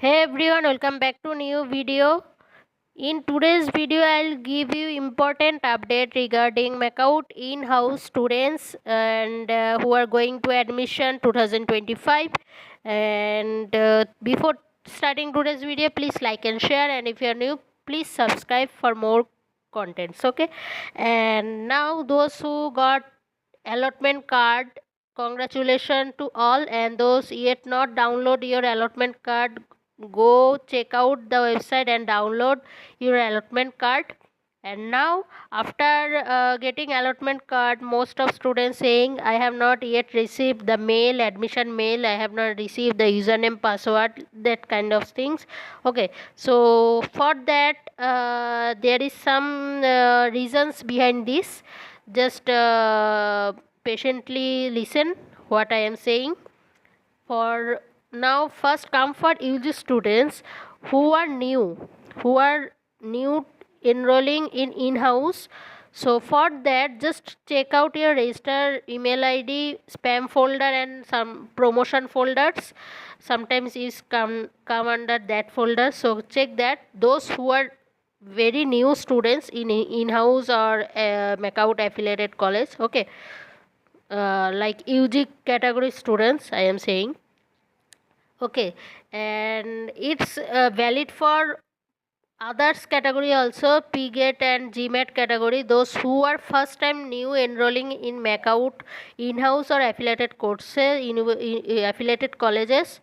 Hey everyone, welcome back to new video. In today's video, I'll give you important update regarding MAKAUT in-house students and who are going to admission 2025. And before starting today's video, please like and share. And if you are new, please subscribe for more contents. Okay. And now those who got allotment card, congratulations to all, and those yet not download your allotment card, go check out the website and download your allotment card. And now after getting allotment card, most of students saying I have not yet received the mail, admission mail, I have not received the username, password, that kind of things. Okay, so for that there is some reasons behind this. Just patiently listen what I am saying. For now, first come for UG students who are new enrolling in in-house. So for that, just check out your register email ID, spam folder and some promotion folders. Sometimes is come under that folder. So check that. Those who are very new students in in-house or MAKAUT affiliated college, okay, like UG category students I am saying. Okay, and it's valid for others category also, PGET and JEMAT category. Those who are first time new enrolling in MAKAUT in-house or affiliated courses, affiliated colleges,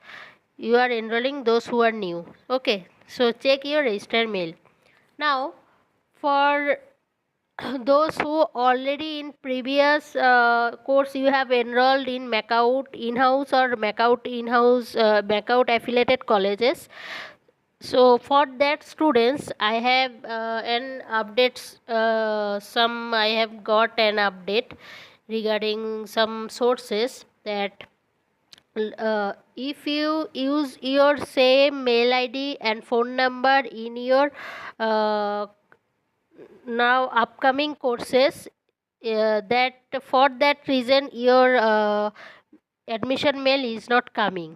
you are enrolling those who are new. Okay, so check your register mail. Now for those who already in previous course you have enrolled in MAKAUT in-house or MAKAUT in-house MAKAUT affiliated colleges, so for that students I have an updates, some I have got an update regarding some sources that if you use your same mail ID and phone number in your now upcoming courses, that for that reason your admission mail is not coming.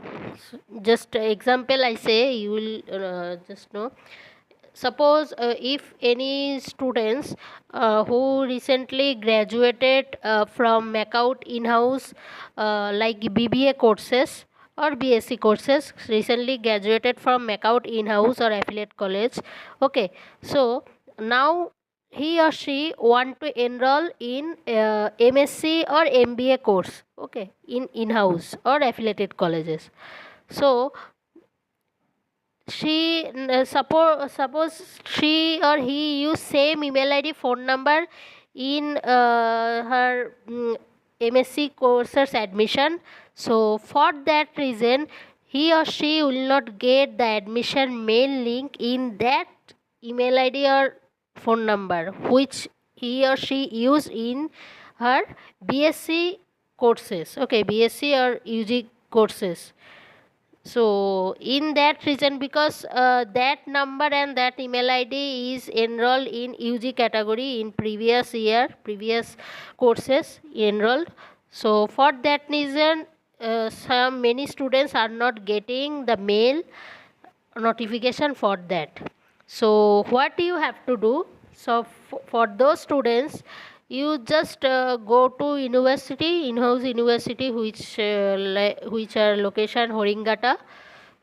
Just example I say, you will just know. Suppose if any students who recently graduated from MAKAUT in-house like BBA courses or BSc courses, recently graduated from MAKAUT in-house or affiliate college, okay, so now he or she want to enroll in MSc or MBA course, okay, in in-house or affiliated colleges. So suppose she or he use same email ID, phone number in her MSc courses admission. So for that reason he or she will not get the admission mail link in that email ID or phone number which he or she use in her BSc courses, okay, BSc or UG courses. So in that reason, because that number and that email ID is enrolled in UG category in previous year, previous courses enrolled. So for that reason, many students are not getting the mail notification for that. So what you have to do? So for those students, you just go to university, in-house university, which are location Horingata,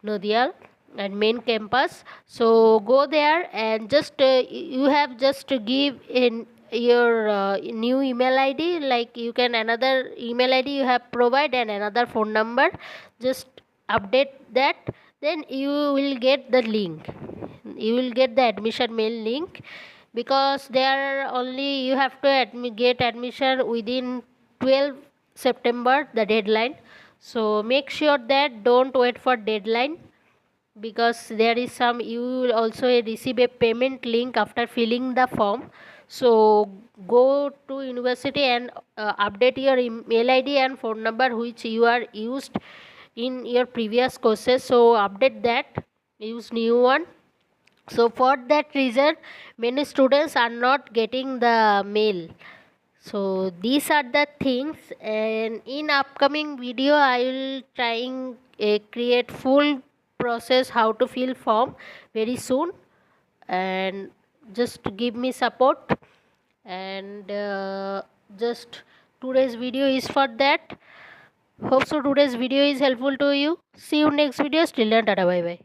Nodial, and main campus. So go there and just you have just to give in your new email ID, like you can another email ID you have provide and another phone number, just update that, then you will get the link, you will get the admission mail link, because there only you have to get admission within 12 September the deadline. So make sure that don't wait for deadline, because there is some, you will also receive a payment link after filling the form. So go to university and update your email ID and phone number which you are used in your previous courses. So update that, use new one. So for that reason many students are not getting the mail. So these are the things, and in upcoming video I will trying create full process how to fill form very soon, and just give me support. And just today's video is for that. Hope so today's video is helpful to you. See you next video. Till then, tata, bye bye.